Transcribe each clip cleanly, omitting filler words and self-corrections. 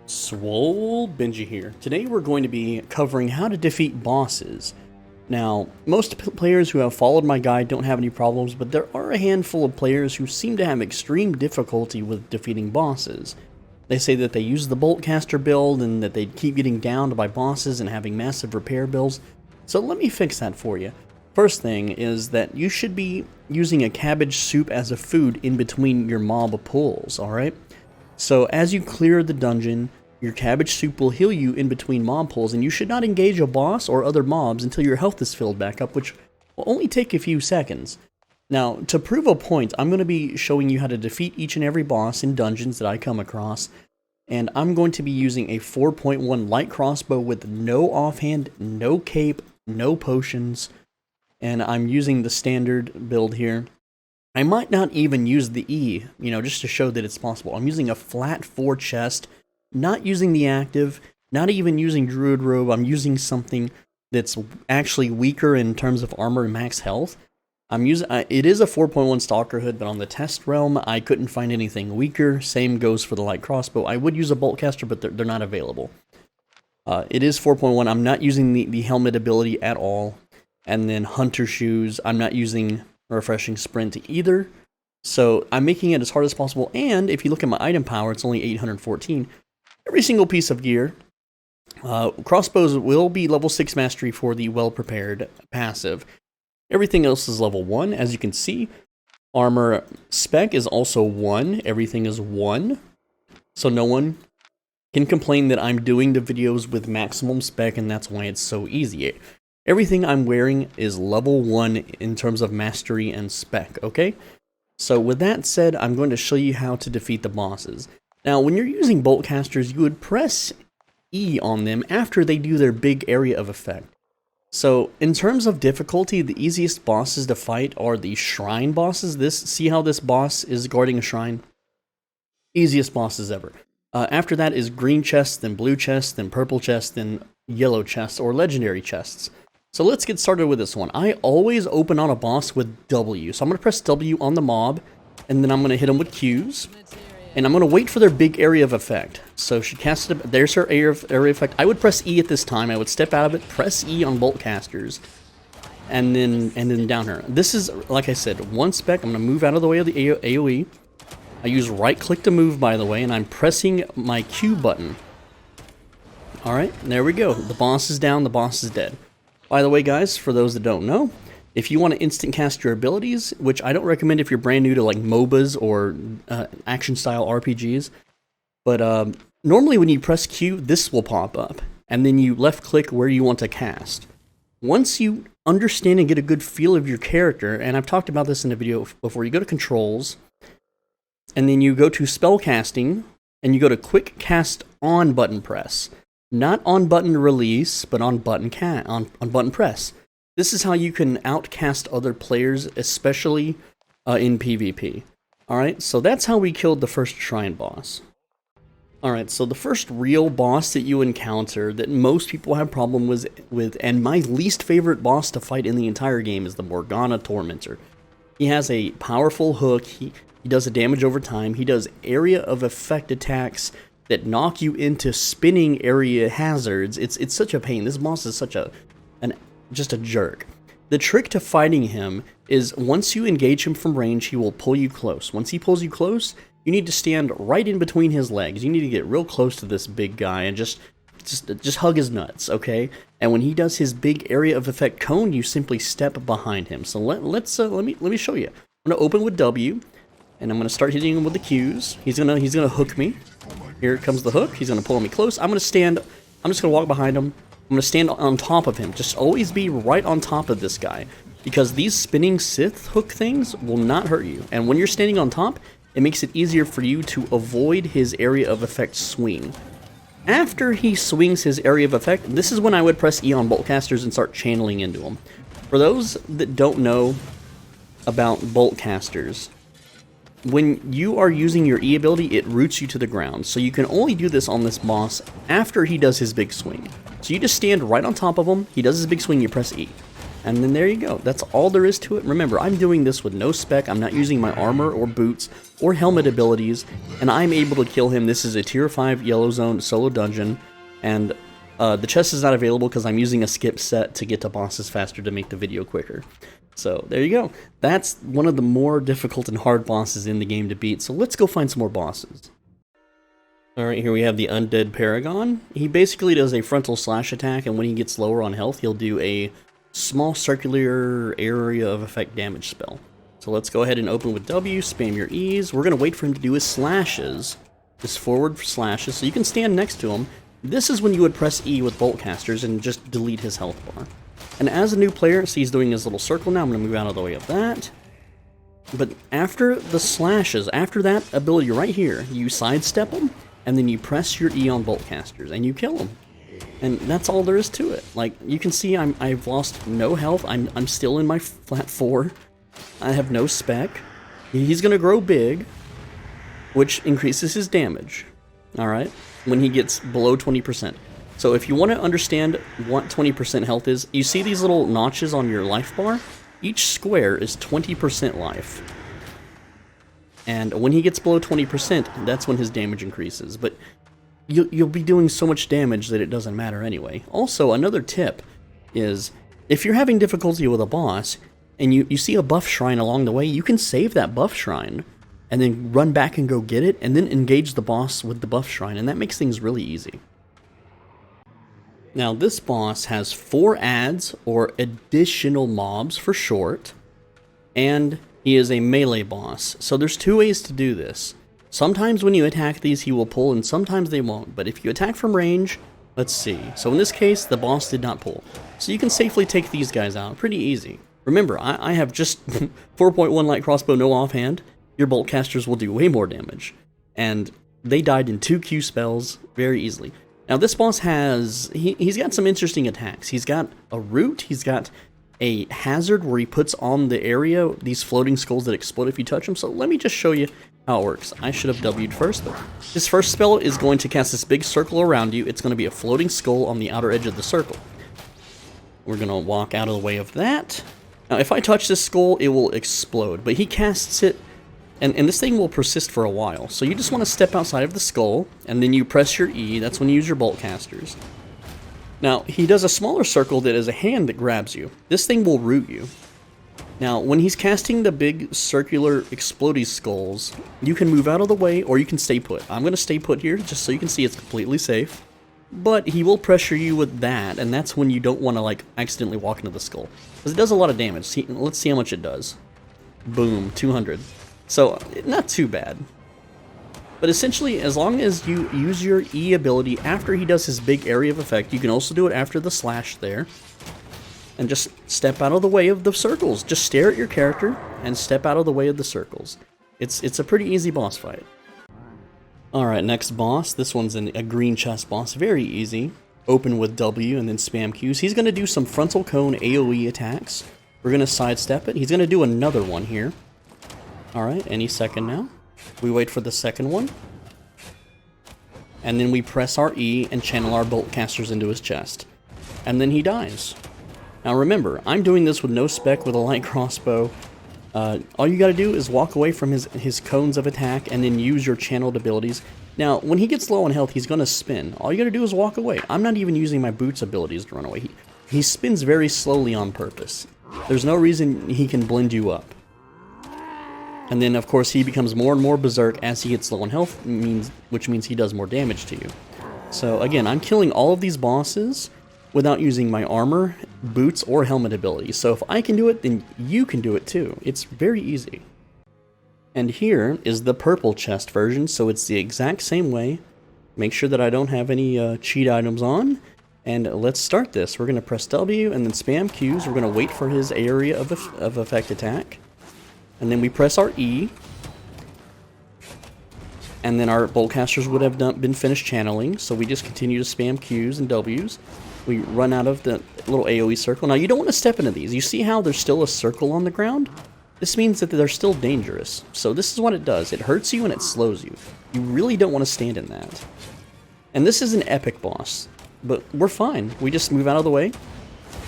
SwoleBenji here. Today we're going to be covering how to defeat bosses. Now, most players who have followed my guide don't have any problems, but there are a handful of players who seem to have extreme difficulty with defeating bosses. They say that they use the Boltcaster build and that they keep getting downed by bosses and having massive repair bills. So let me fix that for you. First thing is that you should be using a cabbage soup as a food in between your mob pulls, alright? So as you clear the dungeon, your cabbage soup will heal you in between mob pulls, and you should not engage a boss or other mobs until your health is filled back up, which will only take a few seconds. Now, to prove a point, I'm going to be showing you how to defeat each and every boss in dungeons that I come across, and I'm going to be using a 4.1 light crossbow with no offhand, no cape, no potions, and I'm using the standard build here. I might not even use the E, just to show that it's possible. I'm using a flat 4 chest, not using the active, not even using Druid Robe. I'm using something that's actually weaker in terms of armor and max health. It is a 4.1 Stalker Hood, but on the test realm, I couldn't find anything weaker. Same goes for the light crossbow. I would use a Boltcaster, but they're not available. It is 4.1. I'm not using the helmet ability at all. And then Hunter Shoes, I'm not using Refreshing Sprint either. So I'm making it as hard as possible. And if you look at my item power, it's only 814. Every single piece of gear. Crossbows will be level 6 mastery for the well-prepared passive. Everything else is level 1, as you can see. Armor spec is also 1. Everything is 1. So no one can complain that I'm doing the videos with maximum spec, and that's why it's so easy. Everything I'm wearing is level 1 in terms of mastery and spec, okay? So with that said, I'm going to show you how to defeat the bosses. Now, when you're using Boltcasters, you would press E on them after they do their big area of effect. So, in terms of difficulty, the easiest bosses to fight are the shrine bosses. See how this boss is guarding a shrine? Easiest bosses ever. After that is green chests, then blue chests, then purple chests, then yellow chests, or legendary chests. So let's get started with this one. I always open on a boss with W. So I'm going to press W on the mob, and then I'm going to hit them with Qs. And I'm going to wait for their big area of effect. So she cast it, there's her area of effect. I would press E at this time. I would step out of it, press E on Boltcasters, and then down her. This is, like I said, 1 spec. I'm going to move out of the way of the AoE. I use right click to move, by the way, and I'm pressing my Q button. Alright, there we go. The boss is down, the boss is dead. By the way, guys, for those that don't know, if you want to instant cast your abilities, which I don't recommend if you're brand new to like MOBAs or action-style RPGs, but normally when you press Q, this will pop up, and then you left-click where you want to cast. Once you understand and get a good feel of your character, and I've talked about this in a video before, you go to Controls, and then you go to Spellcasting, and you go to Quick Cast On button press. Not on button release, but on button button press. This is how you can outcast other players, especially in PvP. Alright, so that's how we killed the first shrine boss. Alright, so the first real boss that you encounter that most people have problem with, and my least favorite boss to fight in the entire game, is the Morgana Tormentor. He has a powerful hook, he does a damage over time, he does area of effect attacks that knock you into spinning area hazards. It's such a pain. This boss is such just a jerk. The trick to fighting him is once you engage him from range, he will pull you close. Once he pulls you close, you need to stand right in between his legs. You need to get real close to this big guy and just hug his nuts, okay? And when he does his big area of effect cone, you simply step behind him. So let me show you. I'm gonna open with W, and I'm gonna start hitting him with the Qs. He's gonna hook me. Here comes the hook. He's gonna pull me close. I'm just gonna walk behind him. I'm going to stand on top of him. Just always be right on top of this guy, because these spinning Sith hook things will not hurt you. And when you're standing on top, it makes it easier for you to avoid his area of effect swing. After he swings his area of effect, this is when I would press E on Boltcasters and start channeling into him. For those that don't know about Boltcasters, when you are using your E ability, it roots you to the ground. So you can only do this on this boss after he does his big swing. So you just stand right on top of him, he does his big swing, you press E. And then there you go. That's all there is to it. Remember, I'm doing this with no spec. I'm not using my armor or boots or helmet abilities, and I'm able to kill him. This is a tier 5 yellow zone solo dungeon, and the chest is not available because I'm using a skip set to get to bosses faster to make the video quicker. So there you go. That's one of the more difficult and hard bosses in the game to beat. So let's go find some more bosses. Alright, here we have the Undead Paragon. He basically does a frontal slash attack, and when he gets lower on health, he'll do a small circular area of effect damage spell. So let's go ahead and open with W, spam your E's. We're going to wait for him to do his slashes, his forward slashes, so you can stand next to him. This is when you would press E with bolt casters and just delete his health bar. And as a new player, see he's doing his little circle now. I'm going to move out of the way of that. But after the slashes, after that ability right here, you sidestep him, and then you press your E on bolt casters, and you kill him. And that's all there is to it. Like, you can see I've lost no health. I'm still in my flat 4. I have no spec. He's going to grow big, which increases his damage. Alright? When he gets below 20%. So if you want to understand what 20% health is, you see these little notches on your life bar? Each square is 20% life. And when he gets below 20%, that's when his damage increases. But you'll be doing so much damage that it doesn't matter anyway. Also, another tip is, if you're having difficulty with a boss, and you see a buff shrine along the way, you can save that buff shrine, and then run back and go get it, and then engage the boss with the buff shrine, and that makes things really easy. Now, this boss has 4 adds, or additional mobs for short, and he is a melee boss. So there's 2 ways to do this. Sometimes when you attack these, he will pull, and sometimes they won't. But if you attack from range, let's see. So in this case, the boss did not pull. So you can safely take these guys out. Pretty easy. Remember, I have just 4.1 light crossbow, no offhand. Your bolt casters will do way more damage. And they died in 2 Q spells very easily. Now this boss has, he's got some interesting attacks. He's got a root, he's got a hazard where he puts on the area these floating skulls that explode if you touch them. So let me just show you how it works. I should have W'd first, but his first spell is going to cast this big circle around you. It's going to be a floating skull on the outer edge of the circle. We're going to walk out of the way of that. Now if I touch this skull, it will explode, but he casts it, and this thing will persist for a while. So you just want to step outside of the skull, and then you press your E. That's when you use your bolt casters. Now, he does a smaller circle that is a hand that grabs you. This thing will root you. Now, when he's casting the big circular explodey skulls, you can move out of the way or you can stay put. I'm going to stay put here just so you can see it's completely safe. But he will pressure you with that, and that's when you don't want to like accidentally walk into the skull. Because it does a lot of damage. See, let's see how much it does. Boom, 200. So, not too bad. But essentially, as long as you use your E ability after he does his big area of effect, you can also do it after the slash there. And just step out of the way of the circles. Just stare at your character and step out of the way of the circles. It's a pretty easy boss fight. Alright, next boss. This one's a green chest boss. Very easy. Open with W and then spam Qs. He's going to do some frontal cone AoE attacks. We're going to sidestep it. He's going to do another one here. Alright, any second now. We wait for the second one. And then we press our E and channel our bolt casters into his chest. And then he dies. Now remember, I'm doing this with no spec with a light crossbow. All you gotta do is walk away from his cones of attack and then use your channeled abilities. Now, when he gets low on health, he's gonna spin. All you gotta do is walk away. I'm not even using my boots abilities to run away. He spins very slowly on purpose. There's no reason he can blend you up. And then, of course, he becomes more and more berserk as he gets low on health, which means he does more damage to you. So, again, I'm killing all of these bosses without using my armor, boots, or helmet abilities. So if I can do it, then you can do it too. It's very easy. And here is the purple chest version, so it's the exact same way. Make sure that I don't have any cheat items on. And let's start this. We're going to press W and then spam Qs. We're going to wait for his area of effect attack. And then we press our E. And then our bolt casters would have been finished channeling. So we just continue to spam Qs and Ws. We run out of the little AoE circle. Now you don't want to step into these. You see how there's still a circle on the ground? This means that they're still dangerous. So this is what it does. It hurts you and it slows you. You really don't want to stand in that. And this is an epic boss. But we're fine. We just move out of the way.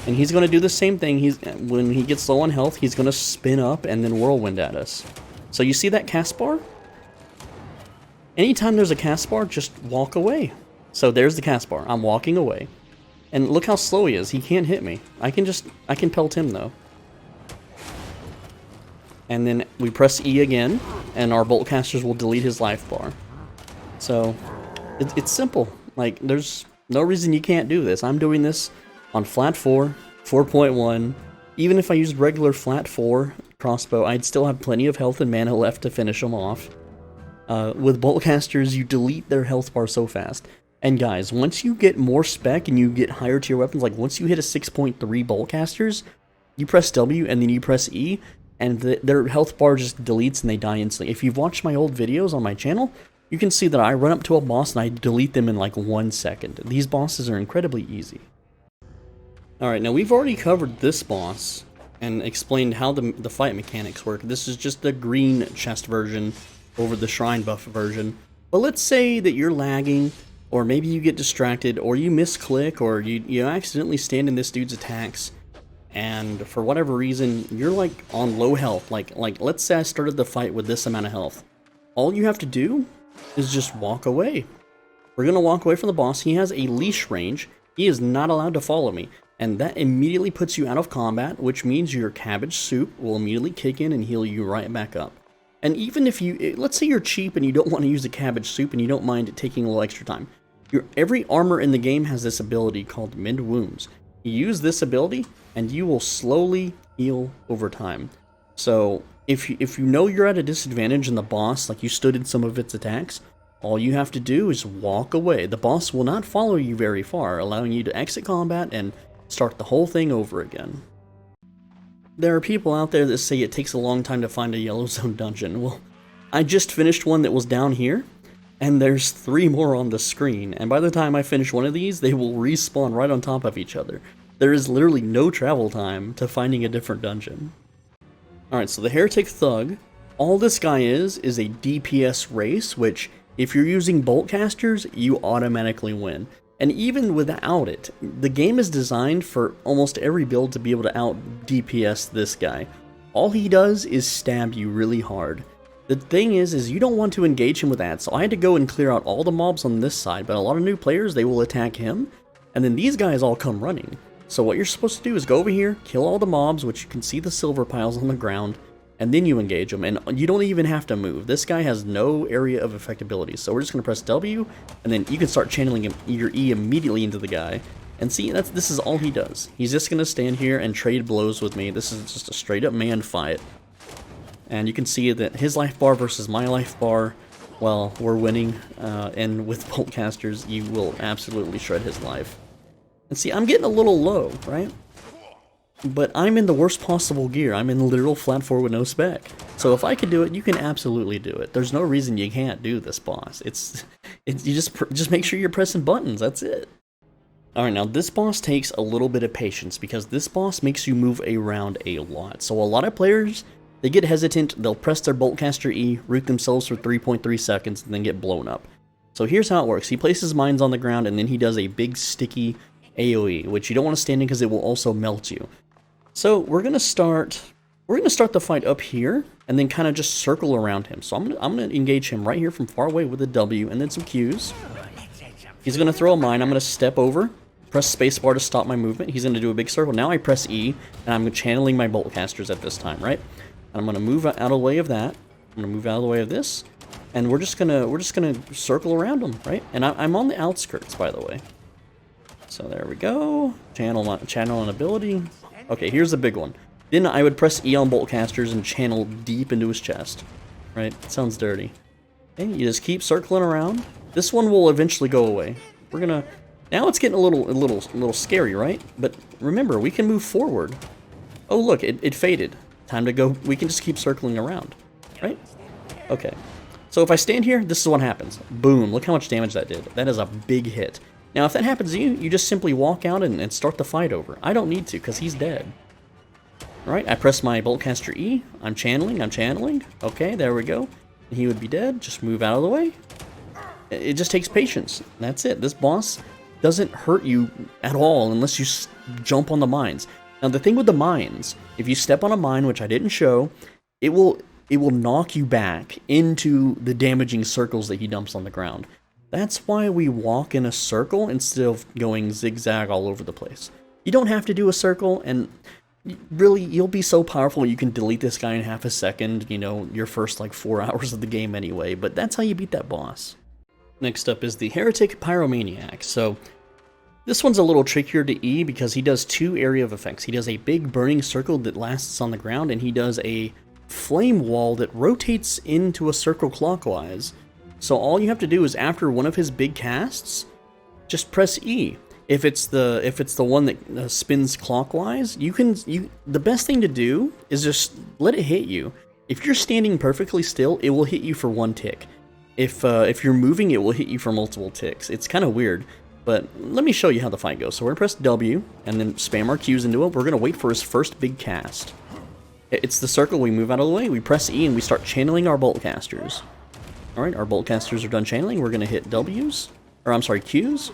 And he's going to do the same thing. When he gets low on health, he's going to spin up and then whirlwind at us. So you see that cast bar? Anytime there's a cast bar, just walk away. So there's the cast bar. I'm walking away. And look how slow he is. He can't hit me. I can pelt him though. And then we press E again, and our bolt casters will delete his life bar. So it's simple. Like, there's no reason you can't do this. I'm doing this on flat 4, 4.1. Even if I used regular flat 4 crossbow, I'd still have plenty of health and mana left to finish them off. With bolt casters, you delete their health bar so fast. And guys, once you get more spec and you get higher tier weapons, like once you hit a 6.3 bolt casters, you press W and then you press E, and their health bar just deletes and they die instantly. If you've watched my old videos on my channel, you can see that I run up to a boss and I delete them in like 1 second. These bosses are incredibly easy. Alright, now we've already covered this boss and explained how the fight mechanics work. This is just the green chest version over the shrine buff version. But let's say that you're lagging, or maybe you get distracted, or you misclick, or you accidentally stand in this dude's attacks, and for whatever reason, you're like on low health. Like let's say I started the fight with this amount of health. All you have to do is just walk away. We're gonna walk away from the boss. He has a leash range. He is not allowed to follow me. And that immediately puts you out of combat, which means your cabbage soup will immediately kick in and heal you right back up. And even if let's say you're cheap and you don't want to use the cabbage soup and you don't mind it taking a little extra time. Every armor in the game has this ability called Mend Wounds. You use this ability and you will slowly heal over time. So if you know you're at a disadvantage in the boss, like you stood in some of its attacks, all you have to do is walk away. The boss will not follow you very far, allowing you to exit combat and start the whole thing over again. There are people out there that say it takes a long time to find a yellow zone dungeon. Well, I just finished one that was down here, and there's 3 more on the screen, and by the time I finish one of these, they will respawn right on top of each other. There is literally no travel time to finding a different dungeon. Alright, so the Heretic Thug, all this guy is a DPS race, which, if you're using bolt casters, you automatically win. And even without it, the game is designed for almost every build to be able to out DPS this guy. All he does is stab you really hard. The thing is you don't want to engage him with that, so I had to go and clear out all the mobs on this side, but a lot of new players, they will attack him, and then these guys all come running. So what you're supposed to do is go over here, kill all the mobs, which you can see the silver piles on the ground, and then you engage them, and you don't even have to move. This guy has no area of effectability, so we're just going to press W, and then you can start channeling your E immediately into the guy. And see, this is all he does. He's just going to stand here and trade blows with me. This is just a straight up man fight. And you can see that his life bar versus my life bar, well, we're winning, and with bolt casters, you will absolutely shred his life. And see, I'm getting a little low, right? But I'm in the worst possible gear. I'm in literal flat 4 with no spec. So if I could do it, you can absolutely do it. There's no reason you can't do this boss. You just make sure you're pressing buttons. That's it. Alright, now this boss takes a little bit of patience because this boss makes you move around a lot. So a lot of players, they get hesitant, they'll press their Boltcaster E, root themselves for 3.3 seconds, and then get blown up. So here's how it works. He places mines on the ground, and then he does a big sticky AoE, which you don't want to stand in because it will also melt you. So we're gonna start the fight up here, and then kind of just circle around him. So I'm gonna engage him right here from far away with a W, and then some Qs. He's gonna throw a mine. I'm gonna step over, press spacebar to stop my movement. He's gonna do a big circle. Now I press E, and I'm channeling my bolt casters at this time, right? And I'm gonna move out of the way of that. I'm gonna move out of the way of this, and we're just gonna circle around him, right? And I'm on the outskirts, by the way. So there we go. Channel an ability. Okay, here's the big one. Then I would press E on bolt casters and channel deep into his chest. Right? It sounds dirty. Okay, you just keep circling around. This one will eventually go away. We're gonna. Now it's getting a little scary, right? But remember, we can move forward. Oh look, it faded. Time to go. We can just keep circling around, right? Okay. So if I stand here, this is what happens. Boom! Look how much damage that did. That is a big hit. Now, if that happens to you, you just simply walk out and start the fight over. I don't need to, because he's dead. Alright, I press my Boltcaster E. I'm channeling. Okay, there we go. He would be dead. Just move out of the way. It just takes patience. That's it. This boss, doesn't hurt you at all unless you jump on the mines. Now the thing with the mines, if you step on a mine, which I didn't show, it will knock you back into the damaging circles that he dumps on the ground. That's why we walk in a circle instead of going zigzag all over the place. You don't have to do a circle, and really, you'll be so powerful you can delete this guy in half a second, you know, your first like 4 hours of the game anyway, but that's how you beat that boss. Next up is the Heretic Pyromaniac. So this one's a little trickier to E because he does 2 area of effects. He does a big burning circle that lasts on the ground, and he does a flame wall that rotates into a circle clockwise. So all you have to do is after one of his big casts, just press E. If it's the one that spins clockwise, the best thing to do is just let it hit you. If you're standing perfectly still, it will hit you for 1 tick. If you're moving, it will hit you for multiple ticks. It's kind of weird, but let me show you how the fight goes. So we're gonna press W and then spam our Qs into it. We're gonna wait for his first big cast. It's the circle. We move out of the way. We press E and we start channeling our bolt casters. All right, our bolt casters are done channeling. We're gonna hit Qs.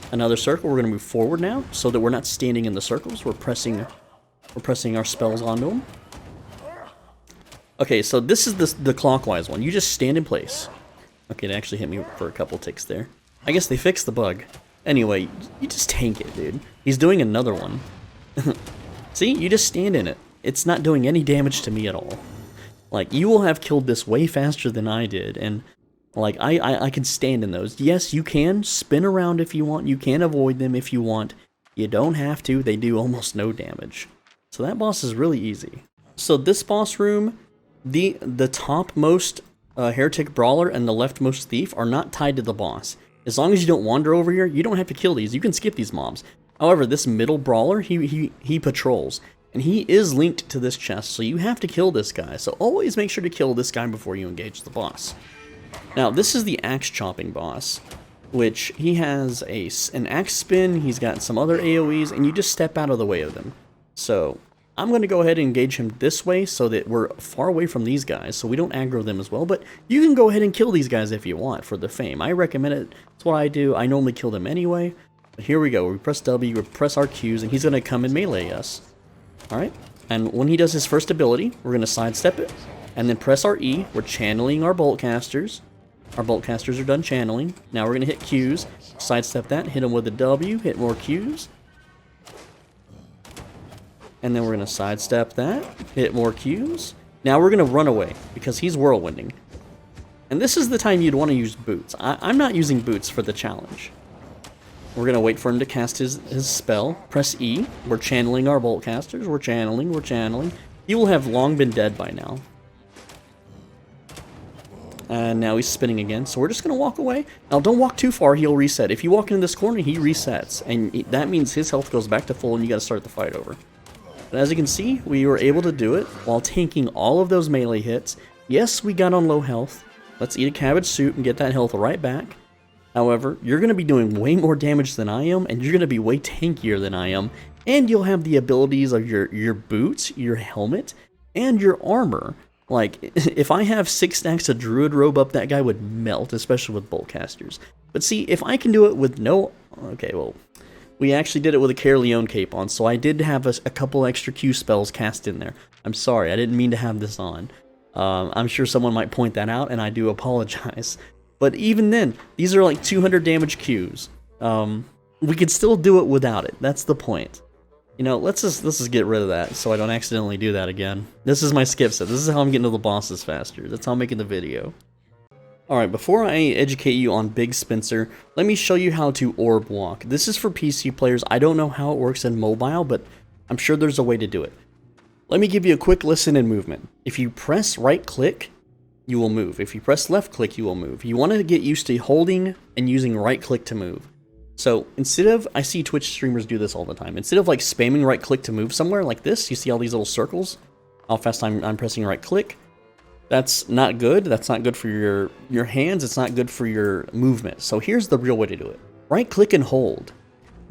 Another circle. We're going to move forward now, so that we're not standing in the circles. We're pressing our spells onto them. Okay, so this is the clockwise one. You just stand in place. Okay, it actually hit me for a couple ticks there. I guess they fixed the bug. Anyway, you just tank it, dude. He's doing another one. See, you just stand in it. It's not doing any damage to me at all. Like, you will have killed this way faster than I did, and like, I can stand in those. Yes, you can spin around if you want. You can avoid them if you want. You don't have to. They do almost no damage. So that boss is really easy. So this boss room, the topmost Heretic Brawler and the leftmost Thief are not tied to the boss. As long as you don't wander over here, you don't have to kill these. You can skip these mobs. However, this middle Brawler, he patrols. And he is linked to this chest, so you have to kill this guy. So always make sure to kill this guy before you engage the boss. Now, this is the axe chopping boss, which he has an axe spin, he's got some other AoEs, and you just step out of the way of them. So, I'm going to go ahead and engage him this way so that we're far away from these guys, so we don't aggro them as well, but you can go ahead and kill these guys if you want for the fame. I recommend it. It's what I do. I normally kill them anyway. But here we go. We press W, we press our Qs, and he's going to come and melee us. Alright? And when he does his first ability, we're going to sidestep it, and then press our E. We're channeling our bolt casters. Our bolt casters are done channeling. Now we're going to hit Qs, sidestep that, hit him with a W, hit more Qs. And then we're going to sidestep that, hit more Qs. Now we're going to run away, because he's whirlwinding. And this is the time you'd want to use boots. I'm not using boots for the challenge. We're going to wait for him to cast his spell. Press E. We're channeling our bolt casters. We're channeling. He will have long been dead by now. And now he's spinning again, so we're just going to walk away. Now, don't walk too far, he'll reset. If you walk into this corner, he resets, and that means his health goes back to full, and you got to start the fight over. But as you can see, we were able to do it while tanking all of those melee hits. Yes, we got on low health. Let's eat a cabbage soup and get that health right back. However, you're going to be doing way more damage than I am, and you're going to be way tankier than I am, and you'll have the abilities of your boots, your helmet, and your armor. Like, if I have 6 stacks of Druid Robe up, that guy would melt, especially with bolt casters. But see, if I can do it with no... Okay, well, we actually did it with a Caerleon cape on, so I did have a couple extra Q spells cast in there. I'm sorry, I didn't mean to have this on. I'm sure someone might point that out, and I do apologize. But even then, these are like 200 damage Qs. We could still do it without it. That's the point. You know, let's just get rid of that so I don't accidentally do that again. This is my skip set. This is how I'm getting to the bosses faster. That's how I'm making the video. Alright, before I educate you on Big Spencer, let me show you how to Orb Walk. This is for PC players. I don't know how it works in mobile, but I'm sure there's a way to do it. Let me give you a quick listen and movement. If you press right click, you will move. If you press left click, you will move. You want to get used to holding and using right click to move. So instead of, I see Twitch streamers do this all the time. Instead of like spamming right click to move somewhere like this, you see all these little circles, how fast I'm pressing right click. That's not good. That's not good for your hands. It's not good for your movement. So here's the real way to do it. Right click and hold.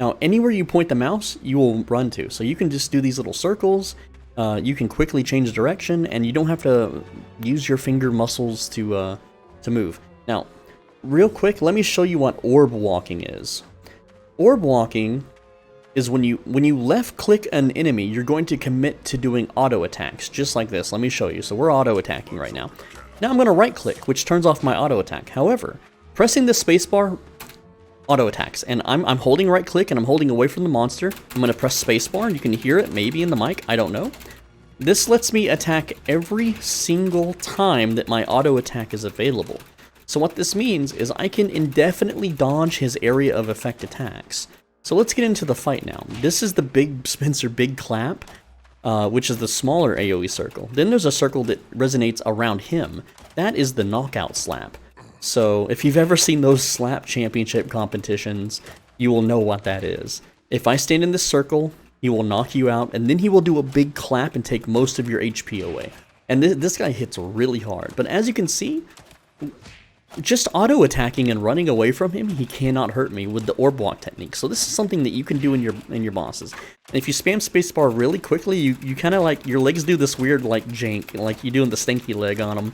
Now anywhere you point the mouse, you will run to. So you can just do these little circles. You can quickly change direction, and you don't have to use your finger muscles to move. Now, real quick, let me show you what Orb Walking is. Orb Walking is when you left click an enemy, you're going to commit to doing auto attacks, just like this. Let me show you. So we're auto attacking right now. Now I'm going to right click, which turns off my auto attack. However, pressing the spacebar auto attacks, and I'm holding right click and I'm holding away from the monster. I'm going to press spacebar, and you can hear it maybe in the mic, I don't know. This lets me attack every single time that my auto attack is available. So what this means is I can indefinitely dodge his area of effect attacks. So let's get into the fight now. This is the Big Spencer Big Clap, which is the smaller AoE circle. Then there's a circle that resonates around him. That is the Knockout Slap. So if you've ever seen those slap championship competitions, you will know what that is. If I stand in this circle, he will knock you out, and then he will do a big clap and take most of your HP away. And this guy hits really hard. But as you can see, just auto-attacking and running away from him, he cannot hurt me with the Orb Walk technique. So this is something that you can do in your bosses. And if you spam spacebar really quickly, you kind of like, your legs do this weird like jank, like you do in the stinky leg on him.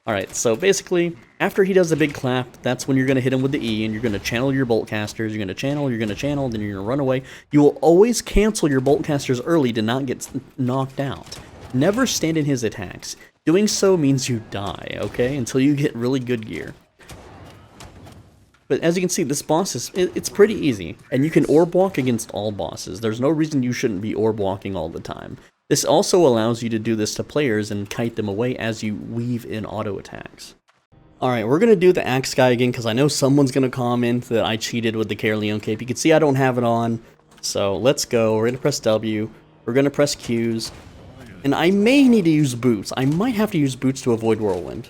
Alright, so basically, after he does the big clap, that's when you're going to hit him with the E, and you're going to channel your bolt casters, you're going to channel, then you're going to run away. You will always cancel your bolt casters early to not get knocked out. Never stand in his attacks. Doing so means you die, okay, until you get really good gear. But as you can see, this boss it's pretty easy, and you can orb walk against all bosses. There's no reason you shouldn't be orb walking all the time. This also allows you to do this to players and kite them away as you weave in auto attacks. Alright, we're going to do the Axe guy again because I know someone's going to comment that I cheated with the Caerleon cape. You can see I don't have it on, so let's go. We're going to press W, we're going to press Qs, and I may need to use boots. I might have to use boots to avoid Whirlwind.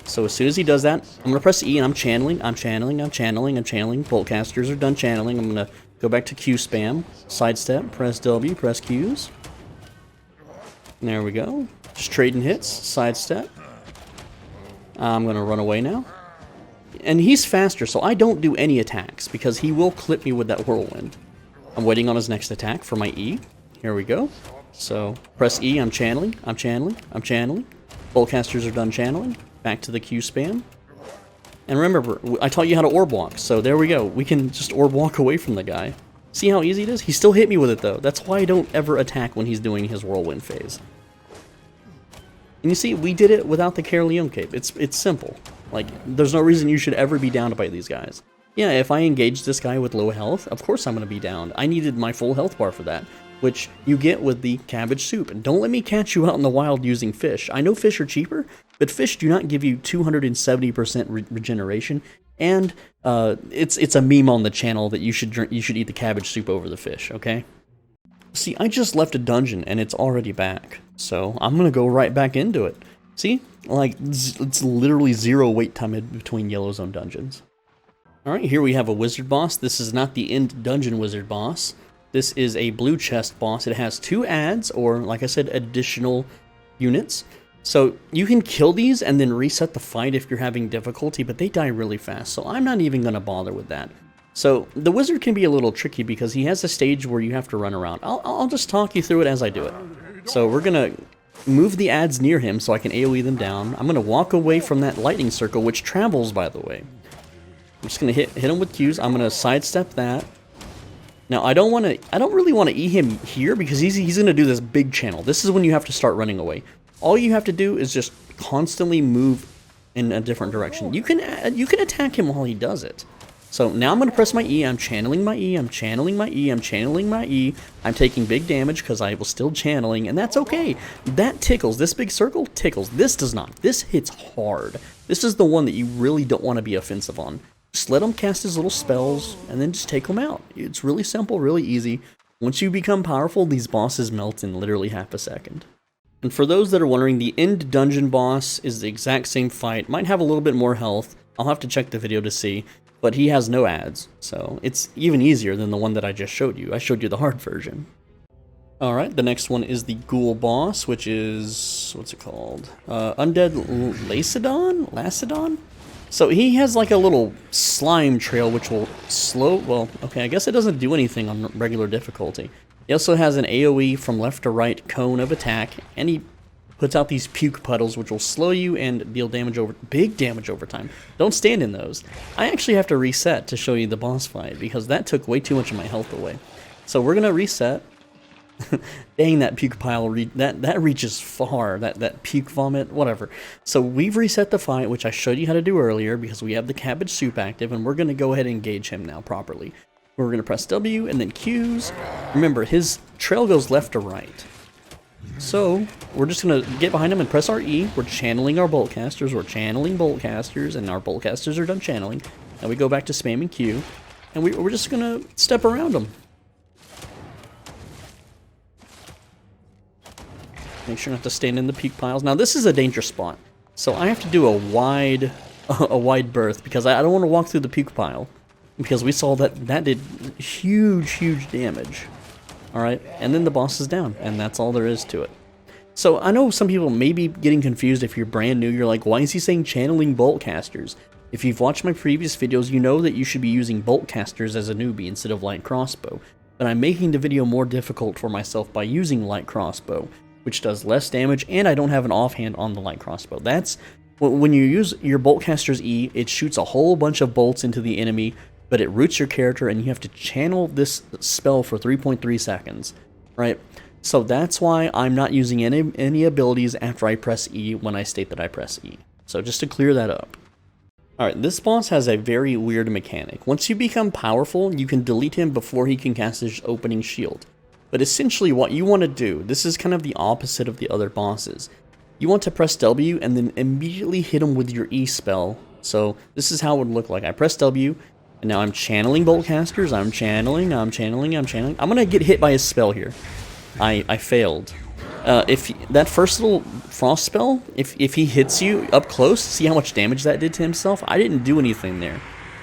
So as soon as he does that, I'm going to press E and I'm channeling. Bolt casters are done channeling. I'm going to go back to Q spam, sidestep, press W, press Qs. There we go. Just trading hits, sidestep. I'm going to run away now. And he's faster, so I don't do any attacks because he will clip me with that Whirlwind. I'm waiting on his next attack for my E. Here we go. So press E, I'm channeling. Bolt casters are done channeling. Back to the Q spam. And remember, I taught you how to orb walk, so there we go. We can just orb walk away from the guy. See how easy it is? He still hit me with it though. That's why I don't ever attack when he's doing his whirlwind phase. And you see, we did it without the Caerleon cape. It's simple. Like, there's no reason you should ever be down by these guys. Yeah, if I engage this guy with low health, of course I'm going to be down. I needed my full health bar for that, which you get with the cabbage soup. And don't let me catch you out in the wild using fish. I know fish are cheaper, but fish do not give you 270% regeneration. And it's a meme on the channel that you should eat the cabbage soup over the fish, okay? See, I just left a dungeon and it's already back. So I'm going to go right back into it. See? Like, it's literally zero wait time in between yellow zone dungeons. Alright, here we have a wizard boss. This is not the end dungeon wizard boss. This is a blue chest boss. It has 2 adds, or like I said, additional units. So you can kill these and then reset the fight if you're having difficulty, but they die really fast, so I'm not even going to bother with that. So the wizard can be a little tricky because he has a stage where you have to run around. I'll just talk you through it as I do it. So we're going to move the adds near him so I can AoE them down. I'm going to walk away from that lightning circle, which travels, by the way. I'm just going to hit him with Qs. I'm going to sidestep that. Now, I don't really want to E him here because he's going to do this big channel. This is when you have to start running away. All you have to do is just constantly move in a different direction. You can attack him while he does it. So now I'm going to press my E, I'm channeling my E, I'm channeling my E, I'm channeling my E. I'm taking big damage because I was still channeling, and that's okay. That tickles. This big circle tickles. This does not. This hits hard. This is the one that you really don't want to be offensive on. Just let him cast his little spells, and then just take him out. It's really simple, really easy. Once you become powerful, these bosses melt in literally half a second. And for those that are wondering, the end dungeon boss is the exact same fight. Might have a little bit more health. I'll have to check the video to see. But he has no adds, so it's even easier than the one that I just showed you. I showed you the hard version. Alright, the next one is the Ghoul boss, which is... what's it called? Undead Laceodon? So he has like a little slime trail which will slow... well, okay, I guess it doesn't do anything on regular difficulty. He also has an AoE from left to right cone of attack, and he puts out these puke puddles, which will slow you and deal big damage over time. Don't stand in those. I actually have to reset to show you the boss fight, because that took way too much of my health away. So we're gonna reset. Dang, that puke pile, that reaches far, that puke vomit, whatever. So we've reset the fight, which I showed you how to do earlier, because we have the cabbage soup active, and we're going to go ahead and engage him now properly. We're going to press W and then Qs. Remember, his trail goes left to right. So we're just going to get behind him and press our E. We're channeling our boltcasters, and our boltcasters are done channeling. And we go back to spamming Q, and we're just going to step around him. Make sure not to stand in the puke piles. Now this is a dangerous spot, so I have to do a wide berth, because I don't want to walk through the puke pile, because we saw that did huge damage. All right, and then the boss is down, and that's all there is to it. So I know some people may be getting confused. If you're brand new, you're like, why is he saying channeling boltcasters? If you've watched my previous videos, you know that you should be using boltcasters as a newbie instead of light crossbow. But I'm making the video more difficult for myself by using light crossbow, which does less damage, and I don't have an offhand on the light crossbow. That's when you use your boltcaster's E, it shoots a whole bunch of bolts into the enemy, but it roots your character, and you have to channel this spell for 3.3 seconds, right? So that's why I'm not using any abilities after I press E when I state that I press E. So just to clear that up. Alright, this boss has a very weird mechanic. Once you become powerful, you can delete him before he can cast his opening shield. But essentially what you want to do, this is kind of the opposite of the other bosses. You want to press W and then immediately hit him with your E spell. So this is how it would look like. I press W, and now I'm channeling boltcasters, I'm channeling. I'm going to get hit by his spell here. I failed. If that first little frost spell, if he hits you up close, see how much damage that did to himself? I didn't do anything there.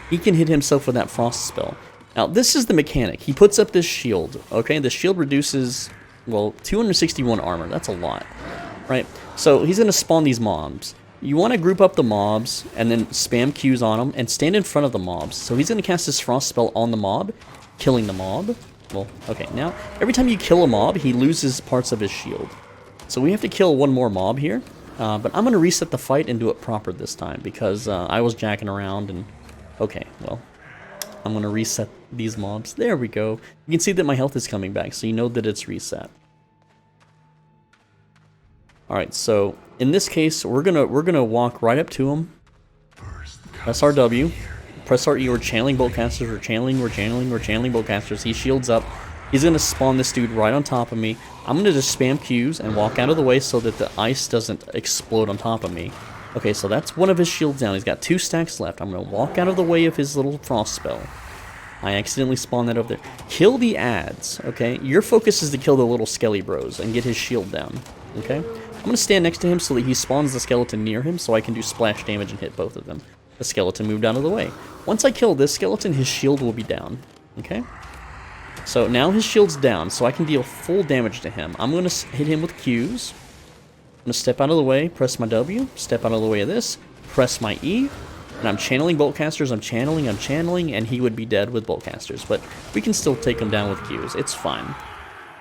He can hit himself with that frost spell. Now, this is the mechanic. He puts up this shield, okay? The shield reduces, well, 261 armor. That's a lot, right? So he's going to spawn these mobs. You want to group up the mobs and then spam Qs on them and stand in front of the mobs. So he's going to cast this frost spell on the mob, killing the mob. Well, okay, now, every time you kill a mob, he loses parts of his shield. So we have to kill one more mob here. But I'm going to reset the fight and do it proper this time, because I was jacking around and... Okay, well... I'm going to reset these mobs. There we go. You can see that my health is coming back, so you know that it's reset. Alright, so in this case, we're gonna walk right up to him. Press our W. Press our E. We're channeling boltcasters. We're channeling boltcasters. He shields up. He's going to spawn this dude right on top of me. I'm going to just spam Qs and walk out of the way so that the ice doesn't explode on top of me. Okay, so that's one of his shields down. He's got 2 stacks left. I'm going to walk out of the way of his little frost spell. I accidentally spawned that over there. Kill the ads, okay? Your focus is to kill the little skelly bros and get his shield down, okay? I'm going to stand next to him so that he spawns the skeleton near him so I can do splash damage and hit both of them. The skeleton moved out of the way. Once I kill this skeleton, his shield will be down, okay? So now his shield's down, so I can deal full damage to him. I'm going to hit him with Qs. I'm going to step out of the way, press my W, step out of the way of this, press my E, and I'm channeling boltcasters, I'm channeling, and he would be dead with boltcasters. But we can still take him down with Qs, it's fine.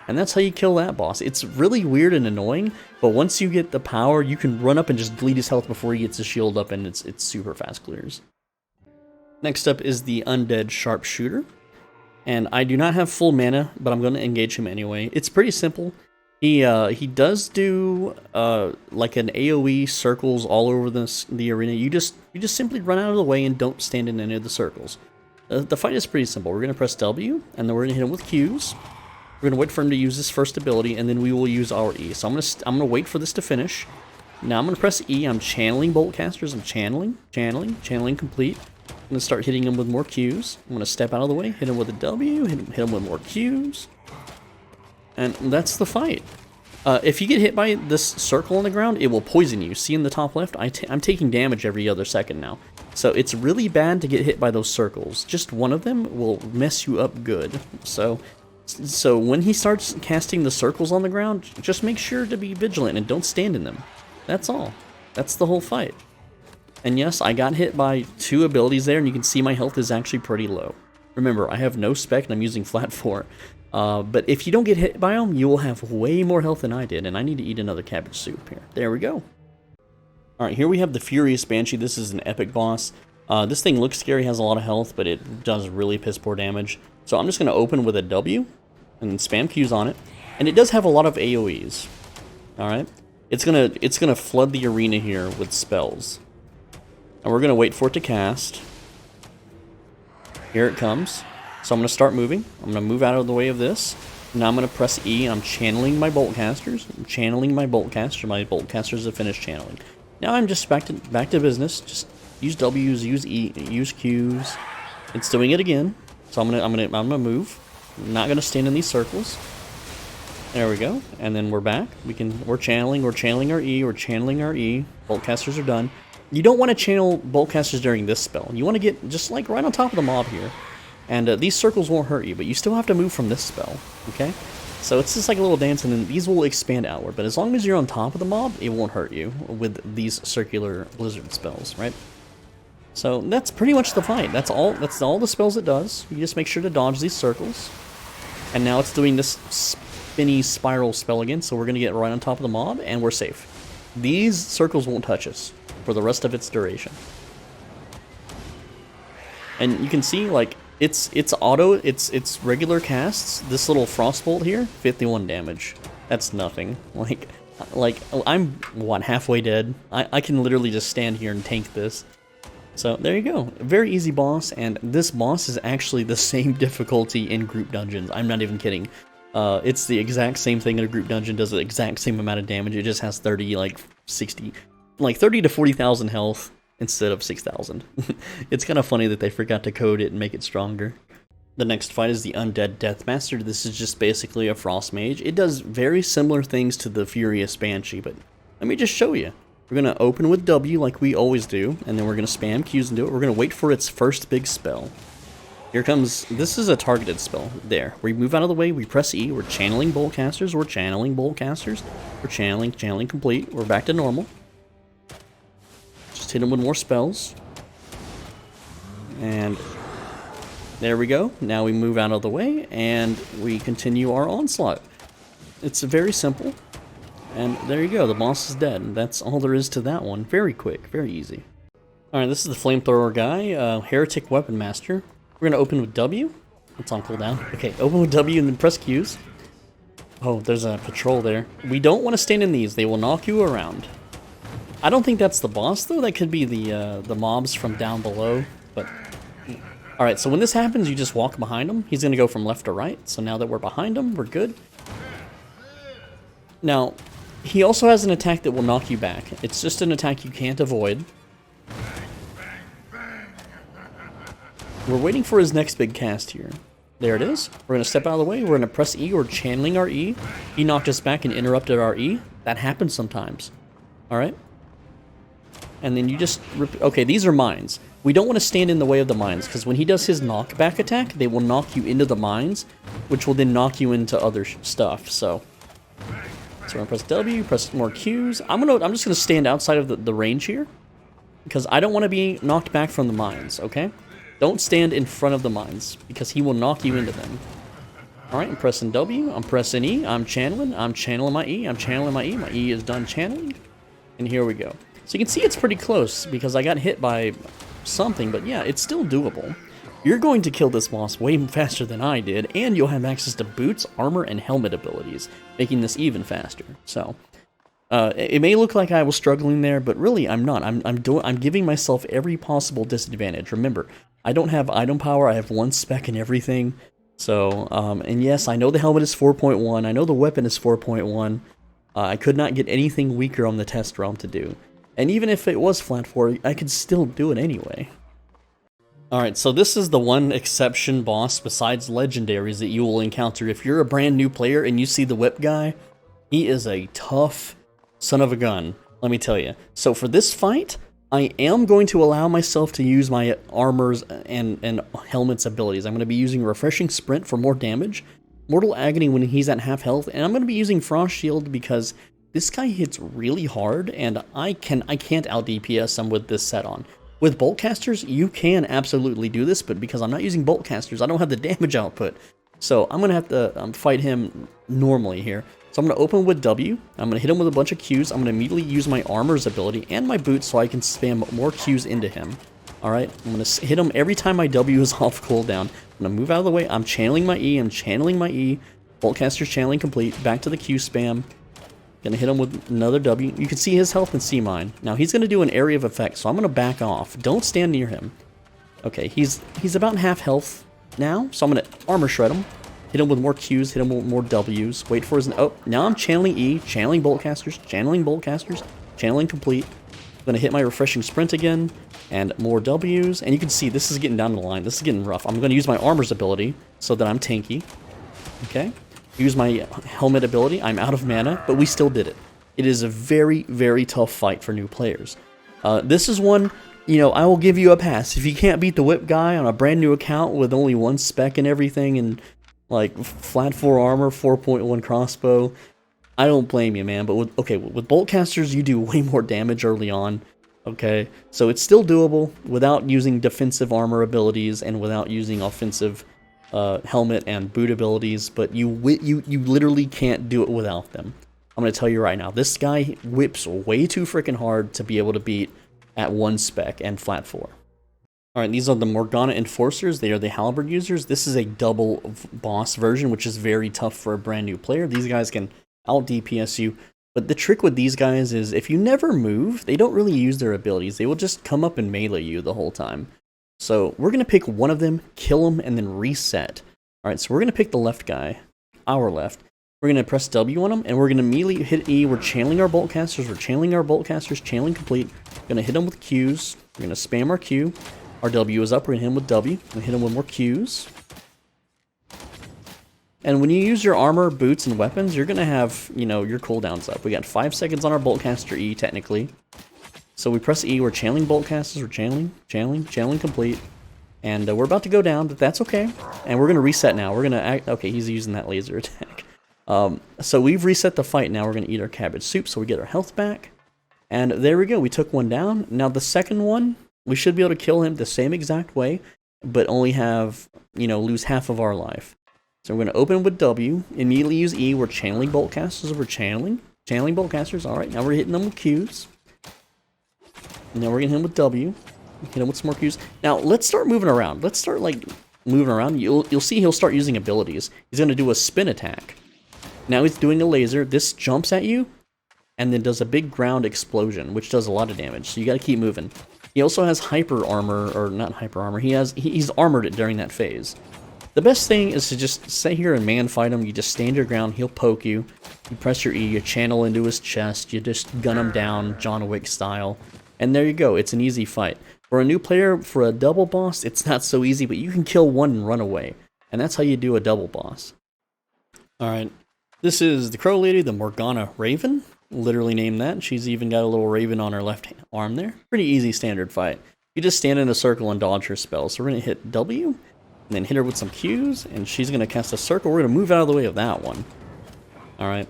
And that's how you kill that boss. It's really weird and annoying, but once you get the power, you can run up and just delete his health before he gets his shield up, and it's super fast clears. Next up is the Undead Sharpshooter. And I do not have full mana, but I'm going to engage him anyway. It's pretty simple. He does do like an AoE circles all over the arena. You just simply run out of the way and don't stand in any of the circles. The fight is pretty simple. We're going to press W, and then we're going to hit him with Qs. We're going to wait for him to use his first ability, and then we will use our E. So I'm going to wait for this to finish. Now I'm going to press E. I'm channeling boltcasters. I'm channeling complete. I'm going to start hitting him with more Qs. I'm going to step out of the way, hit him with a W, hit him with more Qs. And that's the fight. If you get hit by this circle on the ground, it will poison you. See in the top left? I'm taking damage every other second now. So it's really bad to get hit by those circles. Just one of them will mess you up good. So when he starts casting the circles on the ground, just make sure to be vigilant and don't stand in them. That's all. That's the whole fight. And yes, I got hit by 2 abilities there, and you can see my health is actually pretty low. Remember, I have no spec and I'm using flat 4. But if you don't get hit by them, you will have way more health than I did, and I need to eat another cabbage soup here. There we go. Alright, here we have the Furious Banshee. This is an epic boss. This thing looks scary, has a lot of health, but it does really piss poor damage. So I'm just going to open with a W, and then spam Qs on it. And it does have a lot of AoEs. Alright? It's gonna flood the arena here with spells. And we're gonna wait for it to cast. Here it comes. So I'm gonna start moving. I'm gonna move out of the way of this. Now I'm gonna press E and I'm channeling my bolt casters. I'm channeling my bolt caster. My bolt casters have finished channeling. Now I'm just back to business. Just use W's, use E, use Q's. It's doing it again. So I'm gonna move. I'm not gonna stand in these circles. There we go, and then we're back. We're channeling our E, Bolt casters are done. You don't want to channel bolt casters during this spell. You want to get just like right on top of the mob here. And these circles won't hurt you, but you still have to move from this spell, okay? So it's just like a little dance, and then these will expand outward. But as long as you're on top of the mob, it won't hurt you with these circular blizzard spells, right? So that's pretty much the fight. That's all the spells it does. You just make sure to dodge these circles. And now it's doing this spinny spiral spell again, so we're going to get right on top of the mob, and we're safe. These circles won't touch us for the rest of its duration. And you can see, like, it's regular casts. This little frostbolt here, 51 damage. That's nothing. Like I'm, what, halfway dead? I can literally just stand here and tank this. So there you go. Very easy boss, and this boss is actually the same difficulty in group dungeons. I'm not even kidding. It's the exact same thing in a group dungeon, does the exact same amount of damage. It just has 30 to 40,000 health instead of 6,000. It's kind of funny that they forgot to code it and make it stronger. The next fight is the Undead Deathmaster. This is just basically a Frost Mage. It does very similar things to the Furious Banshee, but let me just show you. We're going to open with W like we always do, and then we're going to spam Qs and do it. We're going to wait for its first big spell. Here comes, this is a targeted spell. There, we move out of the way, we press E, we're channeling bolt casters, we're channeling complete, we're back to normal. Just hit him with more spells. And there we go. Now we move out of the way, and we continue our onslaught. It's very simple. And there you go, the boss is dead. That's all there is to that one. Very quick, very easy. Alright, this is the Flamethrower guy, Heretic Weapon Master. We're going to open with W. It's on cooldown. Okay, open with W and then press Qs. Oh, there's a patrol there. We don't want to stand in these. They will knock you around. I don't think that's the boss, though. That could be the mobs from down below. But alright, so when this happens, you just walk behind him. He's going to go from left to right. So now that we're behind him, we're good. Now, he also has an attack that will knock you back. It's just an attack you can't avoid. We're waiting for his next big cast here. There it is. We're going to step out of the way. We're going to press E. We're channeling our E. He knocked us back and interrupted our E. That happens sometimes. Alright? And then you just... Okay, these are mines. We don't want to stand in the way of the mines, because when he does his knockback attack, they will knock you into the mines, which will then knock you into other stuff, so... So we're going to press W, press more Qs. I'm just going to stand outside of the range here, because I don't want to be knocked back from the mines, okay? Don't stand in front of the mines, because he will knock you into them. Alright, I'm pressing W, I'm pressing E, I'm channeling my E, my E is done channeling, and here we go. So you can see it's pretty close, because I got hit by something, but yeah, it's still doable. You're going to kill this boss way faster than I did, and you'll have access to boots, armor, and helmet abilities, making this even faster. So, it may look like I was struggling there, but really I'm not. I'm giving myself every possible disadvantage. Remember, I don't have item power. I have one spec and everything. So, and yes, I know the helmet is 4.1. I know the weapon is 4.1. I could not get anything weaker on the test realm to do. And even if it was flat 4, I could still do it anyway. Alright, so this is the one exception boss besides legendaries that you will encounter. If you're a brand new player and you see the whip guy, he is a tough son of a gun, let me tell you. So for this fight, I am going to allow myself to use my armors and helmets abilities. I'm going to be using Refreshing Sprint for more damage, Mortal Agony when he's at half health, and I'm going to be using Frost Shield because this guy hits really hard, and I can't out DPS him with this set on. With boltcasters, you can absolutely do this, but because I'm not using boltcasters, I don't have the damage output. So I'm going to have to fight him normally here. So I'm going to open with W, I'm going to hit him with a bunch of Qs, I'm going to immediately use my armor's ability and my boots so I can spam more Qs into him. Alright, I'm going to hit him every time my W is off cooldown. I'm going to move out of the way, I'm channeling my E, Boltcaster's channeling complete, back to the Q spam. Gonna hit him with another W. You can see his health and see mine. Now he's gonna do an area of effect, so I'm gonna back off. Don't stand near him. Okay, he's about half health now, so I'm gonna armor shred him. Hit him with more Qs, hit him with more Ws. Wait for his... Oh, now I'm channeling E, channeling boltcasters, channeling complete. I'm gonna hit my refreshing sprint again, and more Ws. And you can see this is getting down the line. This is getting rough. I'm gonna use my armor's ability so that I'm tanky. Okay. Use my helmet ability. I'm out of mana, but we still did it. It is a very, very tough fight for new players. This is one, you know, I will give you a pass. If you can't beat the whip guy on a brand new account with only 1 spec and everything and like flat 4 armor, 4.1 crossbow, I don't blame you, man. But with boltcasters, you do way more damage early on. Okay, so it's still doable without using defensive armor abilities and without using offensive helmet and boot abilities, but you literally can't do it without them. I'm going to tell you right now, this guy whips way too freaking hard to be able to beat at 1 spec and flat 4. Alright, these are the Morgana Enforcers. They are the Halberd users. This is a double boss version, which is very tough for a brand new player. These guys can out DPS you, but the trick with these guys is if you never move, they don't really use their abilities. They will just come up and melee you the whole time. So we're going to pick one of them, kill him, and then reset. Alright, so we're going to pick the left guy, our left. We're going to press W on him, and we're going to immediately hit E. We're channeling our boltcasters, channeling complete. Going to hit him with Qs. We're going to spam our Q. Our W is up, we're going to hit him with W. We're going to hit him with more Qs. And when you use your armor, boots, and weapons, you're going to have, you know, your cooldowns up. We got 5 seconds on our boltcaster E, technically. So we press E, we're channeling boltcasters, we're channeling complete. And we're about to go down, but that's okay. And we're going to reset now. We're going to act... Okay, he's using that laser attack. So we've reset the fight now. We're going to eat our cabbage soup so we get our health back. And there we go. We took one down. Now the second one, we should be able to kill him the same exact way, but only have, you know, lose half of our life. So we're going to open with W, immediately use E. We're channeling boltcasters. We're channeling boltcasters. All right, now we're hitting them with Qs. Now we're going to hit him with W. Hit him with some more Qs. Now, let's start moving around. Let's start, like, moving around. You'll see he'll start using abilities. He's going to do a spin attack. Now he's doing a laser. This jumps at you, and then does a big ground explosion, which does a lot of damage. So you got to keep moving. He also has hyper armor, or not hyper armor. He's armored it during that phase. The best thing is to just stay here and man fight him. You just stand your ground. He'll poke you. You press your E. You channel into his chest. You just gun him down, John Wick style. And there you go, it's an easy fight. For a new player, for a double boss, it's not so easy, but you can kill one and run away. And that's how you do a double boss. Alright, this is the Crow Lady, the Morgana Raven. Literally named that. She's even got a little raven on her left arm there. Pretty easy standard fight. You just stand in a circle and dodge her spells. So we're going to hit W, and then hit her with some Qs, and she's going to cast a circle. We're going to move out of the way of that one. Alright.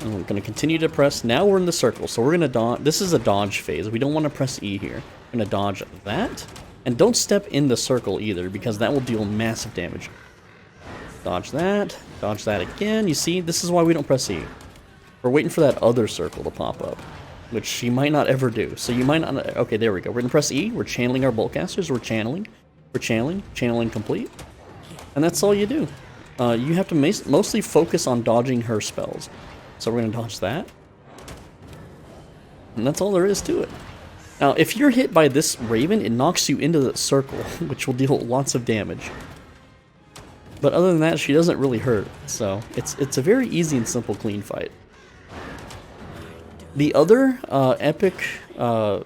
And we're going to continue to press. Now we're in the circle, so we're going to dodge. This is a dodge phase. We don't want to press E here. We're going to dodge that. And don't step in the circle either, because that will deal massive damage. Dodge that again. You see, this is why we don't press E. We're waiting for that other circle to pop up, which she might not ever do. So you might not... Okay, there we go. We're going to press E. We're channeling our boltcasters. We're channeling complete. And that's all you do. You have to mostly focus on dodging her spells. So we're going to dodge that. And that's all there is to it. Now, if you're hit by this Raven, it knocks you into the circle, which will deal lots of damage. But other than that, she doesn't really hurt. So it's a very easy and simple clean fight. The other epic, what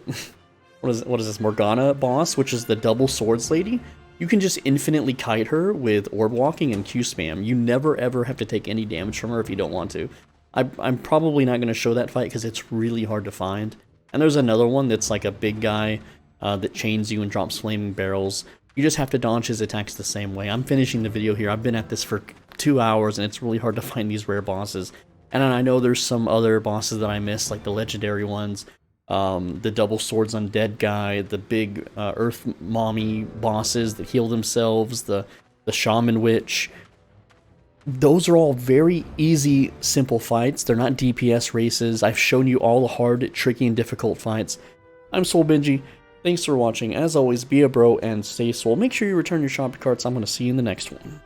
is this, Morgana boss, which is the double swords lady, you can just infinitely kite her with Orb Walking and Q spam. You never ever have to take any damage from her if you don't want to. I'm probably not going to show that fight because it's really hard to find. And there's another one that's like a big guy that chains you and drops flaming barrels. You just have to dodge his attacks the same way. I'm finishing the video here. I've been at this for 2 hours and it's really hard to find these rare bosses. And I know there's some other bosses that I missed, like the legendary ones. the double swords undead guy, the big earth mommy bosses that heal themselves, the shaman witch. Those are all very easy, simple fights. They're not DPS races. I've shown you all the hard, tricky, and difficult fights. I'm SwoleBenji. Thanks for watching. As always, be a bro and stay swole. Make sure you return your shopping carts. I'm going to see you in the next one.